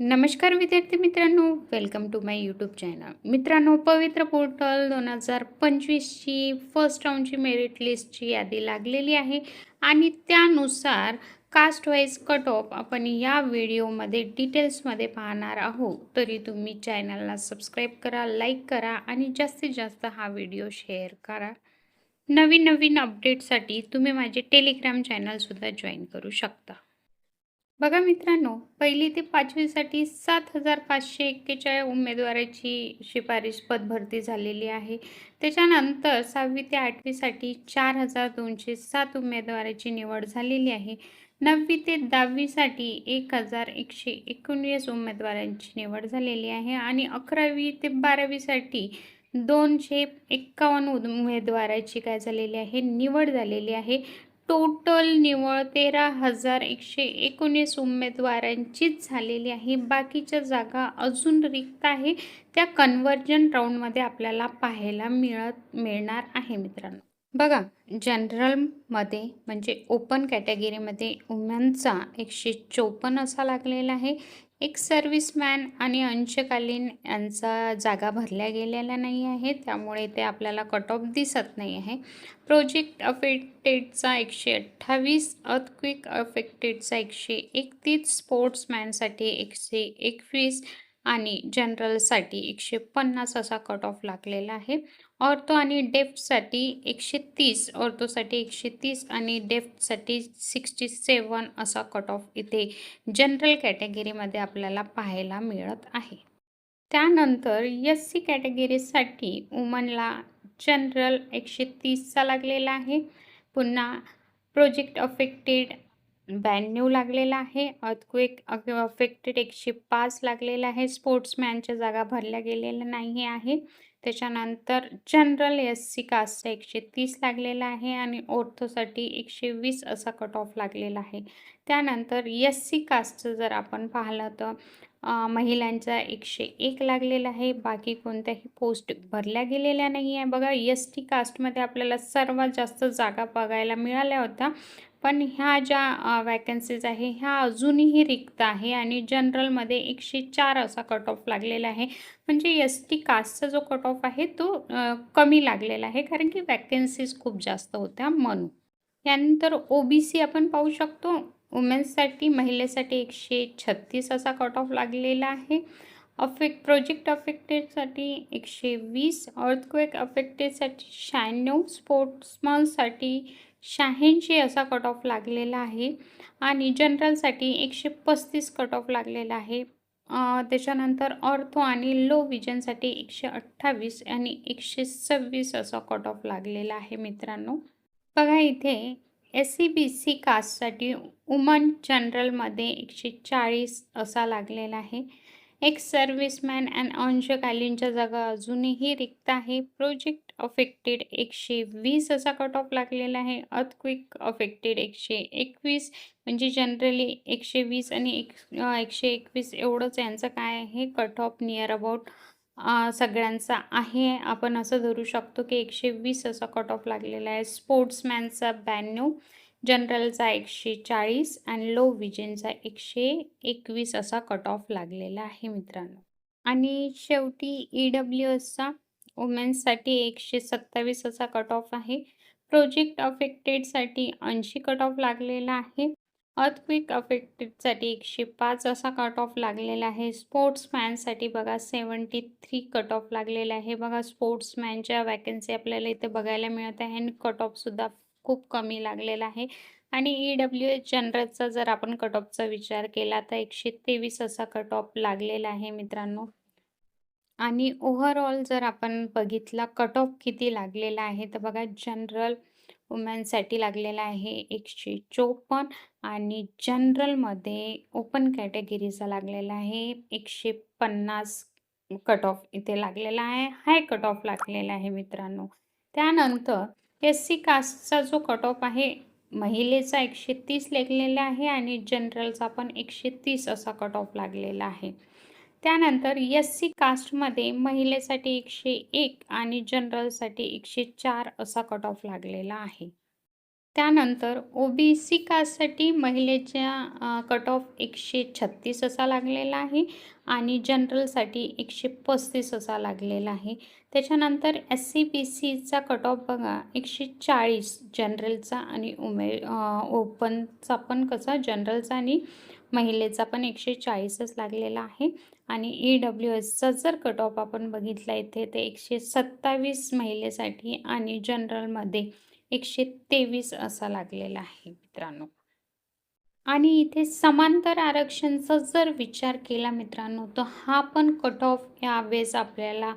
नमस्कार विद्यार्थी मित्रांनो, welcome to my YouTube channel. मित्रांनो, पवित्र पोर्टल 2025ची फर्स्ट राऊंडची मेरिट लिस्टची यादी लागलेली आहे आणि त्यानुसार कास्ट वाईज कट ऑफ आपण या व्हिडिओमध्ये डिटेल्समध्ये पाहणार आहोत. तरी तुम्ही चॅनलला सबस्क्राईब करा, लाईक करा आणि जास्तीत जास्त हा व्हिडिओ शेअर करा. नवीन नवीन अपडेटसाठी तुम्ही माझे टेलिग्राम चॅनलसुद्धा जॉईन करू शकता. बघा मित्रांनो, 1ली ते 5वीसाठी 7,541 उमेदवाराची शिफारस पदभरती झालेली आहे. त्याच्यानंतर 6वी ते 8वीसाठी 4,207 उमेदवाराची निवड झालेली आहे. 9वी ते 10वीसाठी 1,119 उमेदवारांची निवड झालेली आहे आणि 11वी ते 12वीसाठी 251 उमेदवाराची काय झालेली आहे, निवड झालेली आहे. टोटल निवड 13,119 उमेदवारांचीच झालेली आहे. बाकीच्या जागा अजून रिक्त आहे. त्या कन्व्हर्जन राऊंडमध्ये आपल्याला पाहायला मिळणार आहे मित्रांनो. बघा, जनरलमध्ये म्हणजे ओपन कॅटेगरीमध्ये वुमनचा 154 असा लागलेला आहे. एक सर्व्हिसमॅन आणि अंशकालीन यांचा जागा भरल्या गेलेल्या नाही आहे, त्यामुळे ते आपल्याला कट ऑफ दिसत नाही आहे. प्रोजेक्ट अफेक्टेडचा 128, अर्थक्वेक अफेक्टेडचा 131, स्पोर्ट्समॅनसाठी 121 आणि जनरलसाठी 150 असा कट ऑफ लागलेला आहे. ऑर्थो आणि डेफ्टसाठी 130, ऑर्थोसाठी 130 आणि डेफ्टसाठी 67 असा कट ऑफ इथे जनरल कॅटेगरीमध्ये आपल्याला पाहायला मिळत आहे. त्यानंतर SC कॅटेगरीसाठी वुमनला जनरल 130चा लागलेला आहे. पुन्हा प्रोजेक्ट अफेक्टेड 92 लागलेला आहे. अर्थक्वेक अफेक्टेड 105 लागलेला आहे. स्पोर्ट्समॅनच्या जागा भरल्या गेलेल्या नाही आहे. त्याच्यानंतर जनरल SC कास्टचा 130 लागलेला आहे आणि ऑर्थोसाठी 120 असा कट ऑफ लागलेला आहे. त्यानंतर SC कास्टचं जर आपण पाहिलं तर महिलांचा 101 लागलेला आहे. बाकी कोणत्याही पोस्ट भरल्या गेलेल्या नाही आहे. बघा, ST कास्टमध्ये आपल्याला सर्वात जास्त जागा बघायला मिळाल्या होत्या, पण ह्या ज्या वॅकन्सीज आहे ह्या अजूनही रिक्त आहे आणि जनरलमध्ये 104 असा कट ऑफ लागलेला आहे. म्हणजे ST कास्टचा जो कट ऑफ आहे तो कमी लागलेला आहे, कारण की वॅकन्सीज खूप जास्त होत्या म्हणून. यानंतर OBC आपण पाहू शकतो. वुमेन्ससाठी महिलेसाठी 136 असा कट ऑफ लागलेला आहे. प्रोजेक्ट अफेक्टेडसाठी 120, अर्थक्वेक अफेक्टेडसाठी 96, स्पोर्ट्समनसाठी 86 असा कट ऑफ लागलेला आहे आणि जनरलसाठी 135 कट ऑफ लागलेला आहे. त्याच्यानंतर ऑर्थो आणि लो विजनसाठी 128 आणि 126 असा कट ऑफ लागलेला आहे मित्रांनो. बघा इथे SC-BC कास्टसाठी वुमन जनरलमध्ये 140 असा लागलेला आहे. एक सर्व्हिसमॅन अँड अंशकालीनच्या जागा अजूनही रिक्त आहे. प्रोजेक्ट अफेक्टेड 120 असा कट ऑफ लागलेला आहे. अर्थक्वेक अफेक्टेड 121, म्हणजे जनरली 120 आणि 121 एवढंच यांचं काय आहे कट ऑफ नियर अबाउट सगळ्यांचा आहे. आपण असं धरू शकतो की 120 असा कट ऑफ लागलेला आहे. स्पोर्ट्समॅनचा 92, जनरलचा 140 आणि लो विजनचा 121 असा कट ऑफ लागलेला आहे मित्रांनो. आणि शेवटी EWSचा वुमेन्ससाठी 127 असा कट ऑफ आहे. प्रोजेक्ट अफेक्टेडसाठी 80 कट ऑफ लागलेला आहे. अर्थक्वेक अफेक्टेडसाठी 105 असा कट ऑफ लागलेला आहे. स्पोर्ट्समॅनसाठी बघा 73 कट ऑफ लागलेला आहे. बघा, स्पोर्ट्समॅनच्या वॅकन्सी आपल्याला इथे बघायला मिळत आहे आणि कट ऑफसुद्धा खूप कमी लागलेला आहे. आणि EWS जनरलचा जर आपण कट ऑफचा विचार केला तर 123 असा कट ऑफ लागलेला आहे मित्रांनो. आणि ओव्हरऑल जर आपण बघितला कट ऑफ किती लागलेला आहे तर बघा, जनरल वुमेन्ससाठी लागलेला आहे 154 आणि जनरलमध्ये ओपन कॅटेगरीचा लागलेला आहे 150 कट ऑफ इथे लागलेला आहे. हाय कट ऑफ लागलेला आहे मित्रांनो. त्यानंतर SC कास्टचा जो कट ऑफ आहे महिलेचा 130 लागलेला आहे आणि जनरलचा पण 130 असा कट ऑफ लागलेला आहे. त्यानंतर SC कास्टमध्ये महिलेसाठी 101 आणि जनरलसाठी 104 असा कट ऑफ लागलेला आहे. त्यानंतर ओ-बी-सी कास्टसाठी महिलेच्या कट ऑफ 136 असा लागलेला आहे आणि जनरलसाठी 135 असा लागलेला आहे. त्याच्यानंतर एस-सी-बी-सीचा कट ऑफ बघा 140 जनरलचा आणि ओपनचा पण कसा जनरलचा आणि महिलेचा पण 140च लागलेला आहे आणि ई-डब्ल्यू-एसचा जर कट ऑफ आपण बघितला इथे ते 127 महिलेसाठी आणि जनरलमध्ये 123 असा लागलेला आहे मित्रांनो. आणि इथे समांतर आरक्षणचा जर विचार केला मित्रांनो, तर हा पण कट ऑफ यावेळेस आपल्याला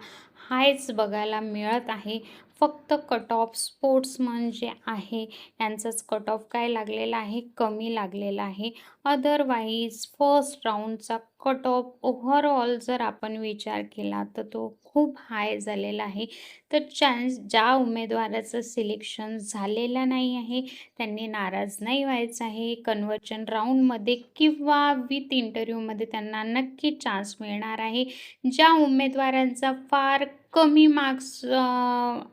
हायच बघायला मिळत आहे. फक्त कट ऑफ स्पोर्ट्समन जे आहे यांचाच कट ऑफ काय लागलेला आहे, कमी लागलेला आहे. अदरवाईज फर्स्ट राऊंडचा कट ऑफ ओव्हरऑल जर आपण विचार केला तर तो खूप हाय झालेला आहे. तर ज्या उमेदवाराचं सिलेक्शन झालेलं नाही आहे त्यांनी नाराज नाही व्हायचं आहे. कन्व्हर्जन राऊंडमध्ये किंवा विथ इंटरव्ह्यूमध्ये त्यांना नक्की चान्स मिळणार आहे. ज्या उमेदवारांचा फार कमी मार्क्स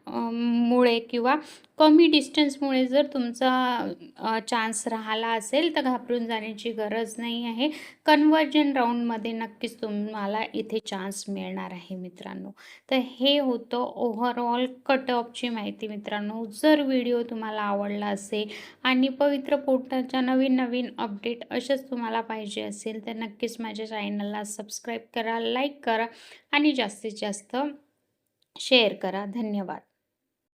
मुळे किंवा कमी डिस्टन्समुळे जर तुमचा चान्स राहिला असेल तर घाबरून जाण्याची गरज नाही आहे. कन्व्हर्जन राऊंडमध्ये नक्कीच तुम्हाला इथे चान्स मिळणार आहे मित्रांनो. तर हे होतं ओव्हरऑल कट ऑफची माहिती मित्रांनो. जर व्हिडिओ तुम्हाला आवडला असेल आणि पवित्र पोर्टलच्या नवीन अपडेट असेच तुम्हाला पाहिजे असेल तर नक्कीच माझ्या चॅनलला सबस्क्राईब करा, लाईक करा आणि जास्तीत जास्त शेअर करा. धन्यवाद.